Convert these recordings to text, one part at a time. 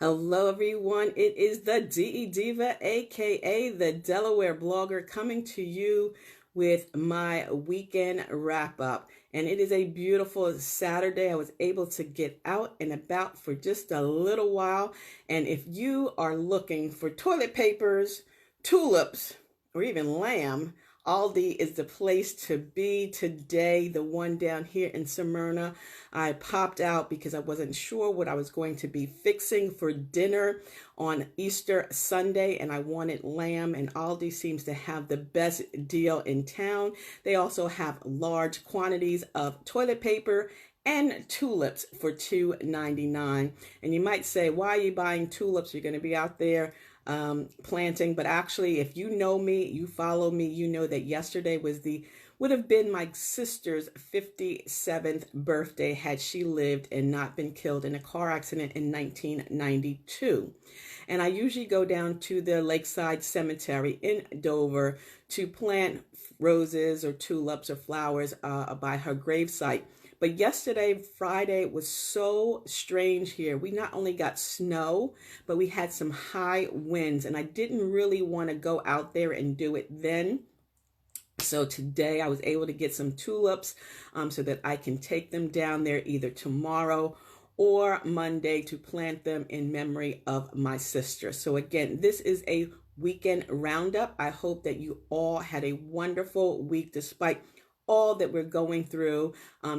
Hello, everyone. It is the DE Diva, aka the Delaware blogger, coming to you with my weekend wrap up. And it is a beautiful Saturday. I was able to get out and about for just a little while. And if you are looking for toilet papers, tulips, or even lamb, Aldi is the place to be today. The one down here in Smyrna. I popped out because I wasn't sure what I was going to be fixing for dinner on Easter Sunday, and I wanted lamb, and Aldi seems to have the best deal in town. They also have large quantities of toilet paper and tulips for $2.99. And you might say, why are you buying tulips? You're going to be out there planting. But actually, if you know me, you follow me, you know that yesterday would have been my sister's 57th birthday had she lived and not been killed in a car accident in 1992. And I usually go down to the Lakeside Cemetery in Dover to plant roses or tulips or flowers by her gravesite. But yesterday, Friday, was so strange here. We not only got snow, but we had some high winds, and I didn't really want to go out there and do it then. So today I was able to get some tulips so that I can take them down there either tomorrow or Monday to plant them in memory of my sister. So again, this is a weekend roundup. I hope that you all had a wonderful week despite all that we're going through.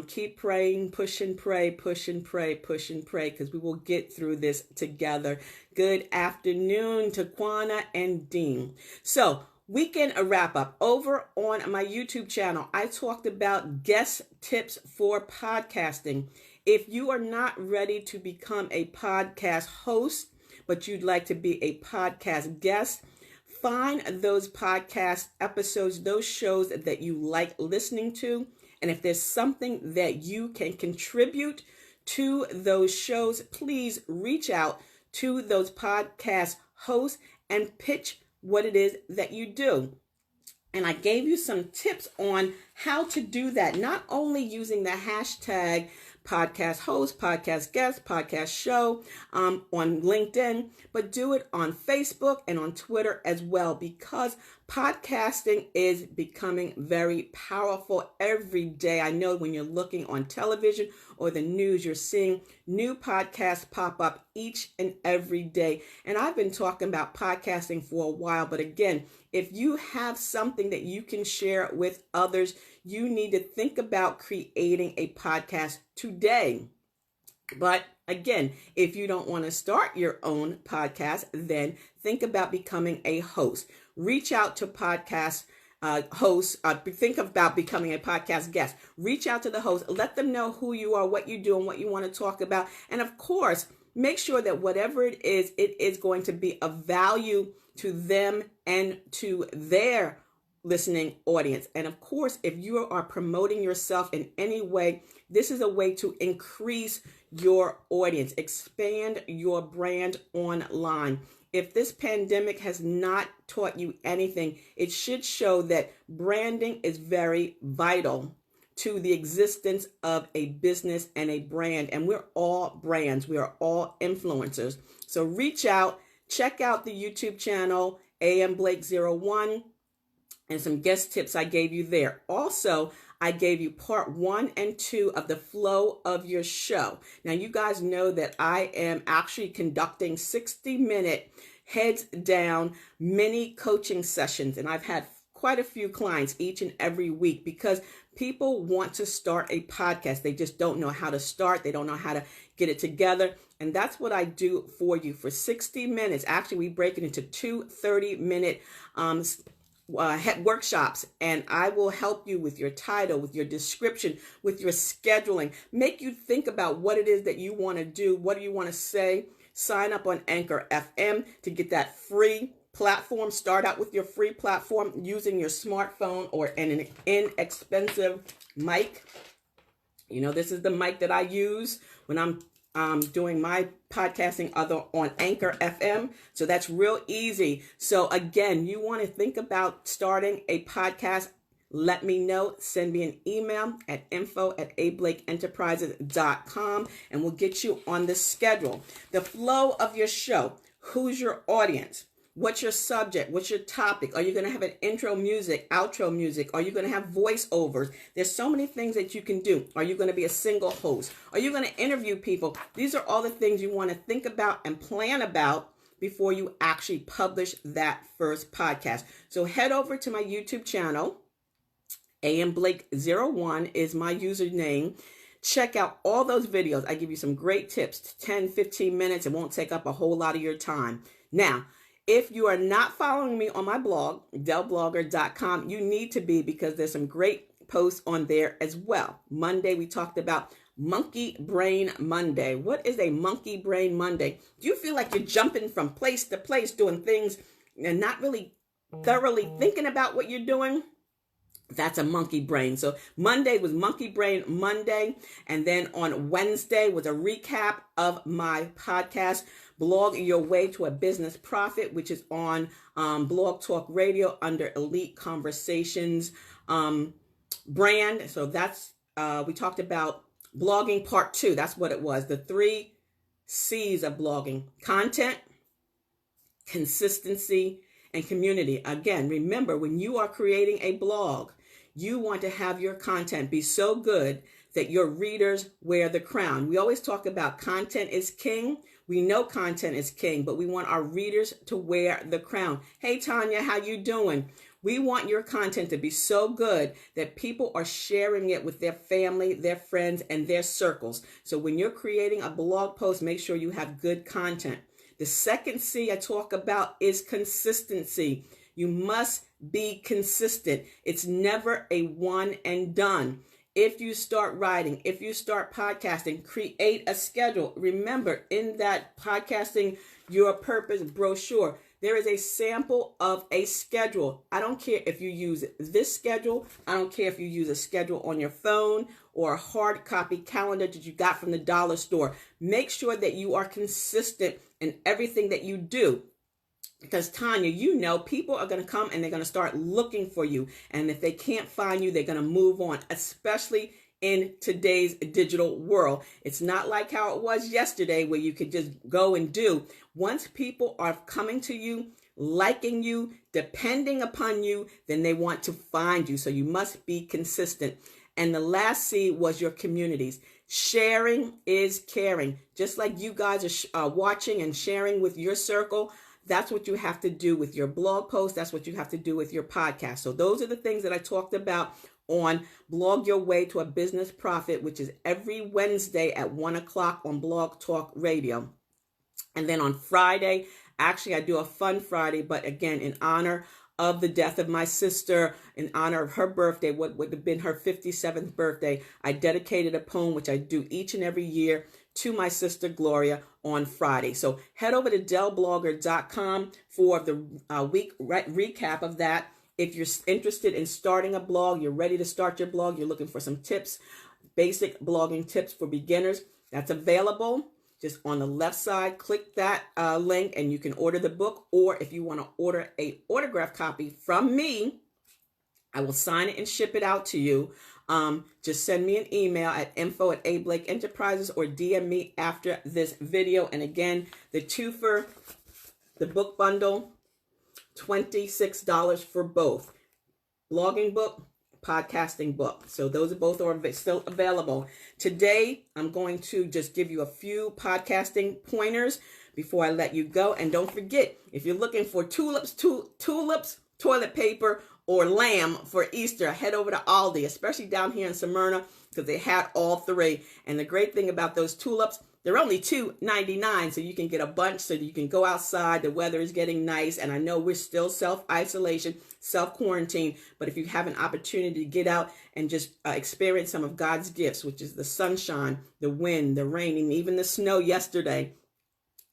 Keep praying, push and pray, push and pray, push and pray, because we will get through this together. Good afternoon, Taquana and Dean. So, weekend wrap up. Over on my YouTube channel, I talked about guest tips for podcasting. If you are not ready to become a podcast host, but you'd like to be a podcast guest, find those podcast episodes, those shows that you like listening to. And if there's something that you can contribute to those shows, please reach out to those podcast hosts and pitch what it is that you do. And I gave you some tips on how to do that, not only using the hashtag podcast host, podcast guest, podcast show on LinkedIn, but do it on Facebook and on Twitter as well, because podcasting is becoming very powerful every day. I know when you're looking on television or the news, you're seeing new podcasts pop up each and every day. And I've been talking about podcasting for a while, but again, if you have something that you can share with others, you need to think about creating a podcast today. But again, if you don't want to start your own podcast, then think about becoming a host. Reach out to podcast hosts. Think about becoming a podcast guest. Reach out to the host. Let them know who you are, what you do, and what you want to talk about. And of course, make sure that whatever it is going to be of value to them and to their listening audience. And of course, if you are promoting yourself in any way, this is a way to increase your audience, expand your brand online. If this pandemic has not taught you anything, it should show that branding is very vital to the existence of a business and a brand. And we're all brands. We are all influencers. So reach out, check out the YouTube channel, AM Blake 01, and some guest tips I gave you there. Also, I gave you part 1 and 2 of the flow of your show. Now, you guys know that I am actually conducting 60-minute heads down mini coaching sessions. And I've had quite a few clients each and every week because people want to start a podcast. They just don't know how to start. They don't know how to get it together. And that's what I do for you for 60 minutes. Actually, we break it into 2 30-minute workshops, and I will help you with your title, with your description, with your scheduling, make you think about what it is that you want to do. What do you want to say? Sign up on Anchor FM to get that free platform. Start out with your free platform using your smartphone or an inexpensive mic. You know, this is the mic that I use when I'm doing my podcasting other on Anchor FM. So that's real easy. So again, you want to think about starting a podcast, let me know. Send me an email at info@ablakeenterprises.com and we'll get you on the schedule. The flow of your show. Who's your audience? What's your subject? What's your topic? Are you going to have an intro music, outro music? Are you going to have voiceovers? There's so many things that you can do. Are you going to be a single host? Are you going to interview people? These are all the things you want to think about and plan about before you actually publish that first podcast. So head over to my YouTube channel. amblake01 is my username. Check out all those videos. I give you some great tips, 10, 15 minutes. It won't take up a whole lot of your time. Now, if you are not following me on my blog, delblogger.com, you need to be, because there's some great posts on there as well. Monday, we talked about Monkey Brain Monday. What is a Monkey Brain Monday? Do you feel like you're jumping from place to place doing things and not really thoroughly thinking about what you're doing? That's a monkey brain. So Monday was Monkey Brain Monday. And then on Wednesday was a recap of my podcast, Blog Your Way to a Business Profit, which is on Blog Talk Radio under Elite Conversations brand. So that's, we talked about blogging part 2. That's what it was. The 3 C's of blogging: content, consistency, and community. Again, remember, when you are creating a blog, you want to have your content be so good that your readers wear the crown. We always talk about content is king. We know content is king, but we want our readers to wear the crown. Hey, Tanya, how you doing? We want your content to be so good that people are sharing it with their family, their friends, and their circles. So when you're creating a blog post, make sure you have good content. The second C I talk about is consistency. You must be consistent. It's never a one and done. If you start writing, if you start podcasting, create a schedule. Remember, in that Podcasting Your Purpose brochure, there is a sample of a schedule. I don't care if you use this schedule. I don't care if you use a schedule on your phone or a hard copy calendar that you got from the dollar store. Make sure that you are consistent in everything that you do. Because Tanya, you know, people are going to come and they're going to start looking for you. And if they can't find you, they're going to move on, especially in today's digital world. It's not like how it was yesterday where you could just go and do. Once people are coming to you, liking you, depending upon you, then they want to find you. So you must be consistent. And the last C was your communities. Sharing is caring. Just like you guys are watching and sharing with your circle, that's what you have to do with your blog post. That's what you have to do with your podcast. So those are the things that I talked about on Blog Your Way to a Business Profit, which is every Wednesday at 1 o'clock on Blog Talk Radio. And then on Friday, actually I do a fun Friday, but again, in honor of the death of my sister, in honor of her birthday, what would have been her 57th birthday, I dedicated a poem, which I do each and every year, to my sister Gloria on Friday. So head over to delblogger.com for the week recap of that. If you're interested in starting a blog, you're ready to start your blog, you're looking for some tips, basic blogging tips for beginners, that's available. Just on the left side, click that link and you can order the book. Or if you want to order an autograph copy from me, I will sign it and ship it out to you. Just send me an email at info@ablakeenterprises or DM me after this video. And again, the twofer, the book bundle, $26 for both. Blogging book, podcasting book. So those are both are still available. Today, I'm going to just give you a few podcasting pointers before I let you go. And don't forget, if you're looking for tulips, toilet paper, or lamb for Easter, head over to Aldi, especially down here in Smyrna, because they had all 3. And the great thing about those tulips, they're only $2.99, so you can get a bunch so that you can go outside. The weather is getting nice, and I know we're still self-isolation, self-quarantine, but if you have an opportunity to get out and just experience some of God's gifts, which is the sunshine, the wind, the rain, and even the snow yesterday,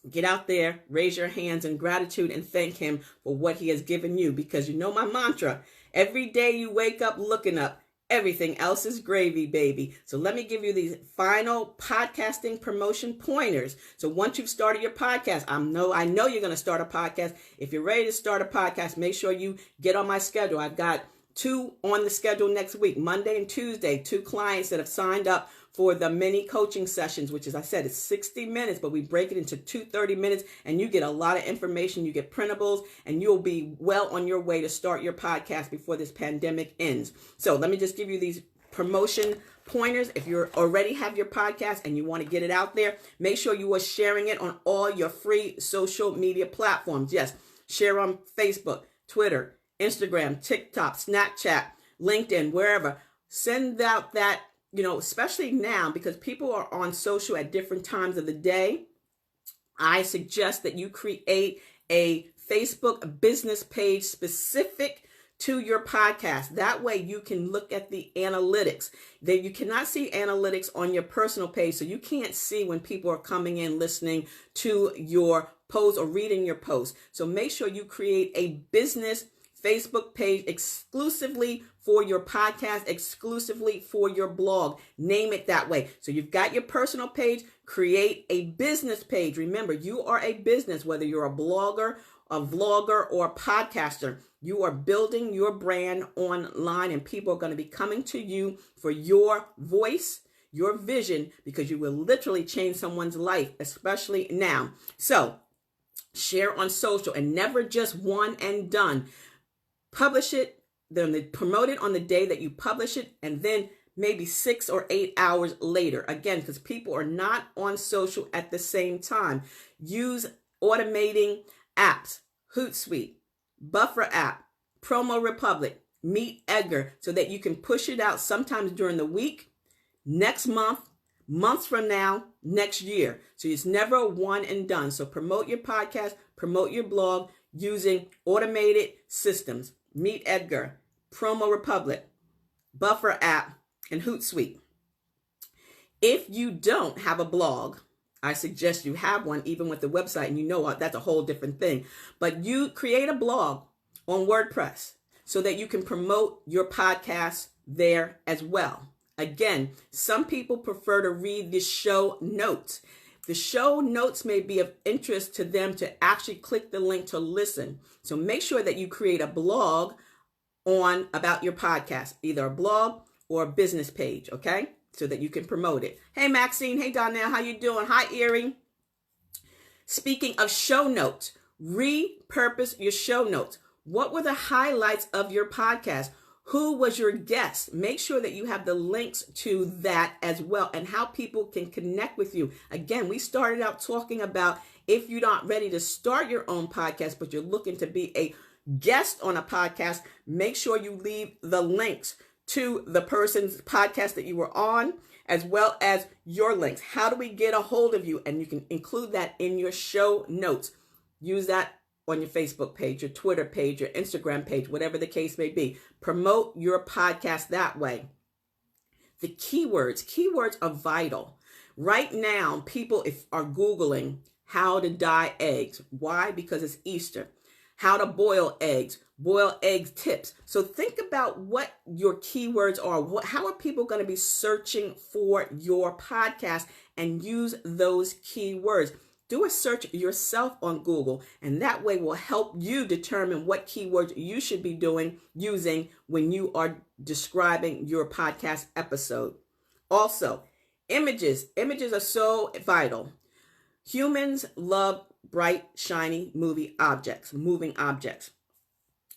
get out there, raise your hands in gratitude and thank him for what he has given you. Because you know my mantra, every day you wake up looking up, everything else is gravy, baby. So let me give you these final podcasting promotion pointers. So once you've started your podcast, I know you're going to start a podcast. If you're ready to start a podcast, make sure you get on my schedule. I've got two on the schedule next week, Monday and Tuesday, 2 clients that have signed up for the mini coaching sessions, which, as I said, is 60 minutes, but we break it into 2 30 minutes, and you get a lot of information. You get printables, and you'll be well on your way to start your podcast before this pandemic ends. So let me just give you these promotion pointers. If you already have your podcast and you want to get it out there, make sure you are sharing it on all your free social media platforms. Yes, share on Facebook, Twitter, Instagram, TikTok, Snapchat, LinkedIn, wherever. Send out that, especially now, because people are on social at different times of the day. I suggest that you create a Facebook business page specific to your podcast. That way you can look at the analytics. You cannot see analytics on your personal page, so you can't see when people are coming in listening to your post or reading your post. So make sure you create a business Facebook page exclusively for your podcast, exclusively for your blog. Name it that way. So you've got your personal page, create a business page. Remember, you are a business, whether you're a blogger, a vlogger, or a podcaster. You are building your brand online, and people are going to be coming to you for your voice, your vision, because you will literally change someone's life, especially now. So share on social, and never just one and done. Publish it, then promote it on the day that you publish it, and then maybe 6 or 8 hours later. Again, because people are not on social at the same time. Use automating apps, Hootsuite, Buffer app, Promo Republic, Meet Edgar, so that you can push it out sometimes during the week, next month, months from now, next year. So it's never a one and done. So promote your podcast, promote your blog using automated systems. Meet Edgar, Promo Republic, Buffer app, and Hootsuite. If you don't have a blog, I suggest you have one, even with the website, and that's a whole different thing. But you create a blog on WordPress so that you can promote your podcast there as well. Again, some people prefer to read the show notes. The show notes may be of interest to them to actually click the link to listen. So make sure that you create a blog about your podcast, either a blog or a business page, okay? So that you can promote it. Hey, Maxine. Hey, Donnell. How you doing? Hi, Erie. Speaking of show notes, repurpose your show notes. What were the highlights of your podcast? Who was your guest? Make sure that you have the links to that as well, and how people can connect with you. Again, we started out talking about if you're not ready to start your own podcast, but you're looking to be a guest on a podcast, make sure you leave the links to the person's podcast that you were on, as well as your links. How do we get a hold of you? And you can include that in your show notes. Use that on your Facebook page, your Twitter page, your Instagram page, whatever the case may be. Promote your podcast that way. The keywords are vital. Right now, people are Googling how to dye eggs. Why? Because it's Easter. How to boil eggs tips. So think about what your keywords are. How are people going to be searching for your podcast, and use those keywords. Do a search yourself on Google, and that way will help you determine what keywords you should be using when you are describing your podcast episode. Also, images. Images are so vital. Humans love bright, shiny, moving objects.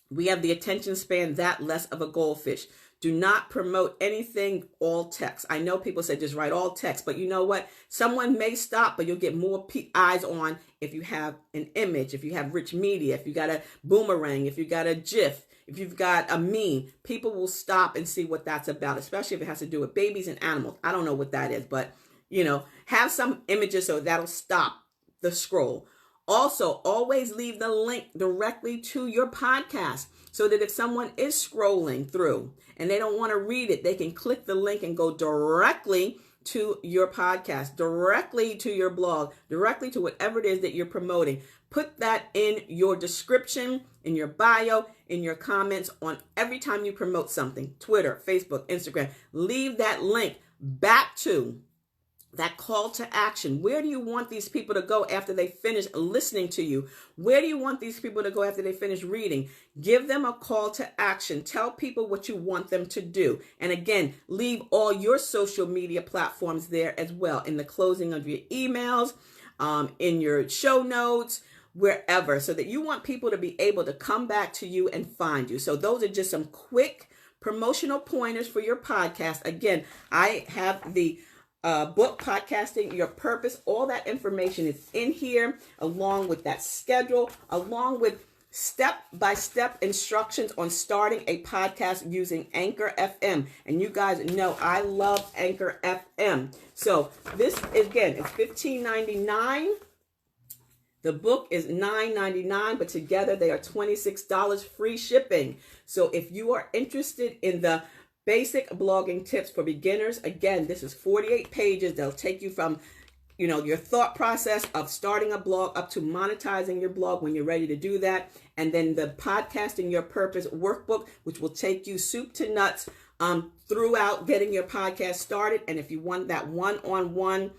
We have the attention span that less of a goldfish. Do not promote anything all text. I know people say just write all text, but you know what? Someone may stop, but you'll get more eyes on if you have an image, if you have rich media, if you got a boomerang, if you got a GIF, if you've got a meme. People will stop and see what that's about, especially if it has to do with babies and animals. I don't know what that is, but have some images so that'll stop the scroll. Also, always leave the link directly to your podcast so that if someone is scrolling through and they don't want to read it, they can click the link and go directly to your podcast, directly to your blog, directly to whatever it is that you're promoting. Put that in your description, in your bio, in your comments on every time you promote something. Twitter, Facebook, Instagram. Leave that link back to that call to action. Where do you want these people to go after they finish listening to you? Where do you want these people to go after they finish reading? Give them a call to action. Tell people what you want them to do. And again, leave all your social media platforms there as well in the closing of your emails, in your show notes, wherever, so that you want people to be able to come back to you and find you. So those are just some quick promotional pointers for your podcast. Again, I have the book, Podcasting Your Purpose. All that information is in here, along with that schedule, along with step-by-step instructions on starting a podcast using Anchor FM. And you guys know I love Anchor FM. So this, again, is $15.99. The book is $9.99, but together they are $26 free shipping. So if you are interested in the basic blogging tips for beginners, again, this is 48 pages. They'll take you from, your thought process of starting a blog up to monetizing your blog when you're ready to do that. And then the Podcasting Your Purpose workbook, which will take you soup to nuts throughout getting your podcast started. And if you want that one-on-one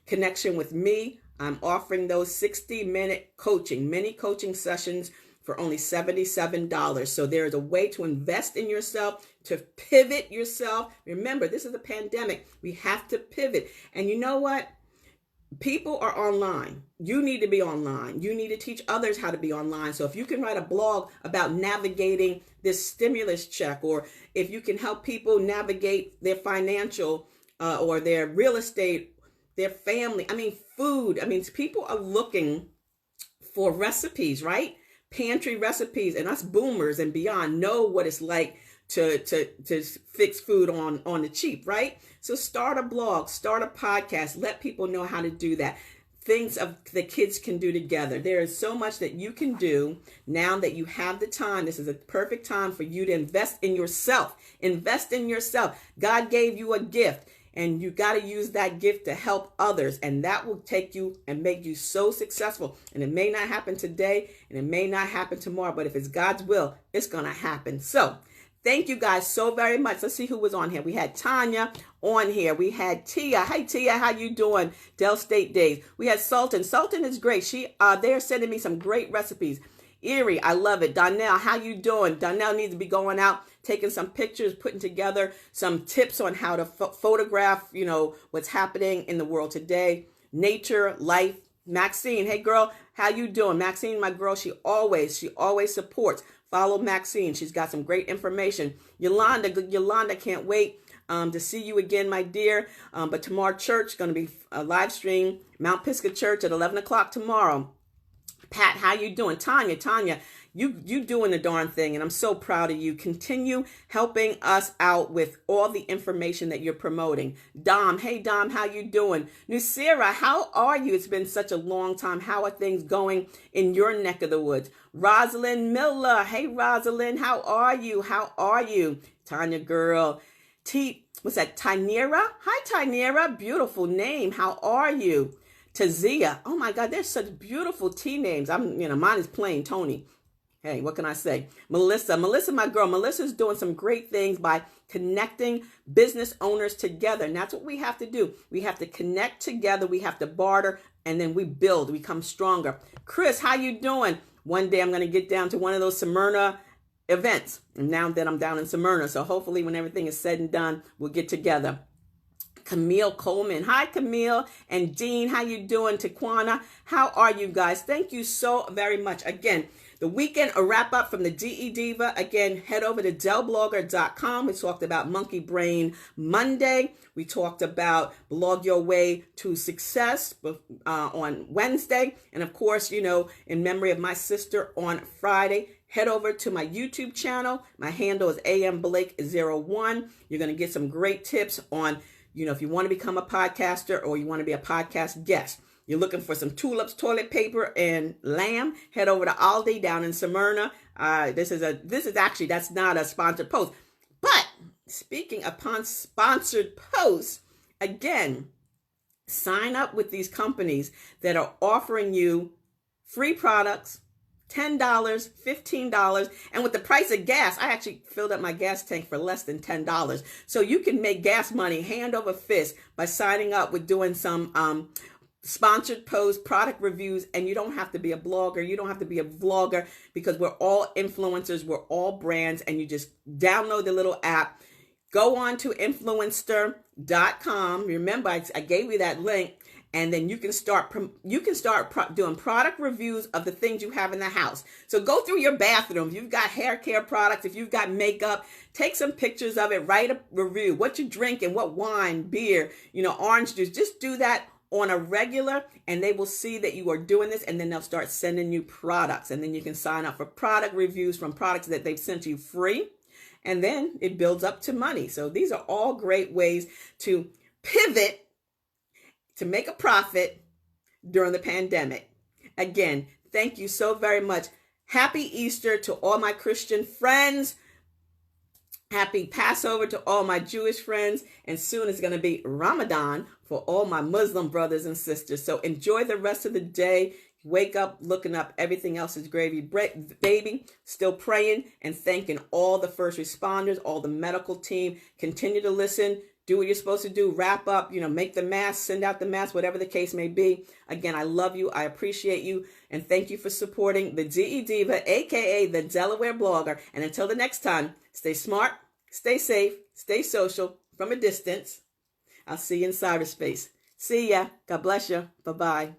connection with me, I'm offering those 60-minute mini coaching sessions for only $77. So there is a way to invest in yourself, to pivot yourself. Remember, this is a pandemic. We have to pivot. And you know what? People are online. You need to be online. You need to teach others how to be online. So if you can write a blog about navigating this stimulus check, or if you can help people navigate their financial or their real estate, their family, food. People are looking for recipes, right? Pantry recipes, and us boomers and beyond know what it's like to fix food on the cheap, right? So start a blog, start a podcast, let people know how to do that. Things the kids can do together. There is so much that you can do now that you have the time. This is a perfect time for you to invest in yourself. Invest in yourself. God gave you a gift, and you got to use that gift to help others. And that will take you and make you so successful. And it may not happen today, and it may not happen tomorrow, but if it's God's will, it's going to happen. So thank you guys so very much. Let's see who was on here. We had Tanya on here. We had Tia. Hey, Tia, how you doing? Del State Days. We had Sultan. Sultan is great. They're sending me some great recipes. Erie, I love it. Donnell, how you doing? Donnell needs to be going out, taking some pictures, putting together some tips on how to photograph, what's happening in the world today. Nature, life. Maxine, hey girl, how you doing? Maxine, my girl, she always supports. Follow Maxine. She's got some great information. Yolanda, can't wait to see you again, my dear. But tomorrow church, going to be a live stream, Mount Pisgah Church at 11 o'clock tomorrow. Pat, how you doing? Tanya, you doing the darn thing, and I'm so proud of you. Continue helping us out with all the information that you're promoting. Dom, hey Dom, how you doing? Nusira, how are you? It's been such a long time. How are things going in your neck of the woods? Rosalind Miller, hey Rosalind, how are you? Tanya girl. What's that? Tynera? Hi Tynera, beautiful name. How are you? Tazia, oh my God, there's such beautiful T names. Mine is plain Tony. Hey, what can I say? Melissa, my girl. Melissa's doing some great things by connecting business owners together. And that's what we have to do. We have to connect together. We have to barter, and then we build, we become stronger. Chris, how you doing? One day I'm going to get down to one of those Smyrna events. And now that I'm down in Smyrna, so hopefully when everything is said and done, we'll get together. Camille Coleman. Hi, Camille. And Dean, how you doing? Taquana, how are you guys? Thank you so very much. Again, the weekend, a wrap up from the DE Diva. Again, head over to delblogger.com. We talked about Monkey Brain Monday. We talked about Blog Your Way to Success on Wednesday. And of course, in memory of my sister on Friday, head over to my YouTube channel. My handle is amblake01. You're going to get some great tips on if you want to become a podcaster or you want to be a podcast guest. You're looking for some tulips, toilet paper, and lamb, head over to Aldi down in Smyrna. This is actually, that's not a sponsored post. But speaking upon sponsored posts, again, sign up with these companies that are offering you free products, $10, $15. And with the price of gas, I actually filled up my gas tank for less than $10. So you can make gas money hand over fist by signing up with doing some sponsored posts, product reviews, and you don't have to be a blogger. You don't have to be a vlogger, because we're all influencers. We're all brands, and you just download the little app. Go on to influenster.com. Remember, I gave you that link. And then you can start doing product reviews of the things you have in the house. So go through your bathroom. If you've got hair care products, if you've got makeup, take some pictures of it, write a review, what you drinking, what wine, beer, orange juice. Just do that on a regular, and they will see that you are doing this, and then they'll start sending you products. And then you can sign up for product reviews from products that they've sent you free. And then it builds up to money. So these are all great ways to pivot to make a profit during the pandemic. Again, thank you so very much. Happy Easter to all my Christian friends. Happy Passover to all my Jewish friends. And soon it's going to be Ramadan for all my Muslim brothers and sisters. So enjoy the rest of the day. Wake up, looking up, everything else is gravy, baby. Still praying and thanking all the first responders, all the medical team. Continue to listen. Do what you're supposed to do. Wrap up, make the mask, send out the mask, whatever the case may be. Again, I love you. I appreciate you. And thank you for supporting the DE Diva, a.k.a. the Delaware Blogger. And until the next time, stay smart, stay safe, stay social from a distance. I'll see you in cyberspace. See ya. God bless you. Bye-bye.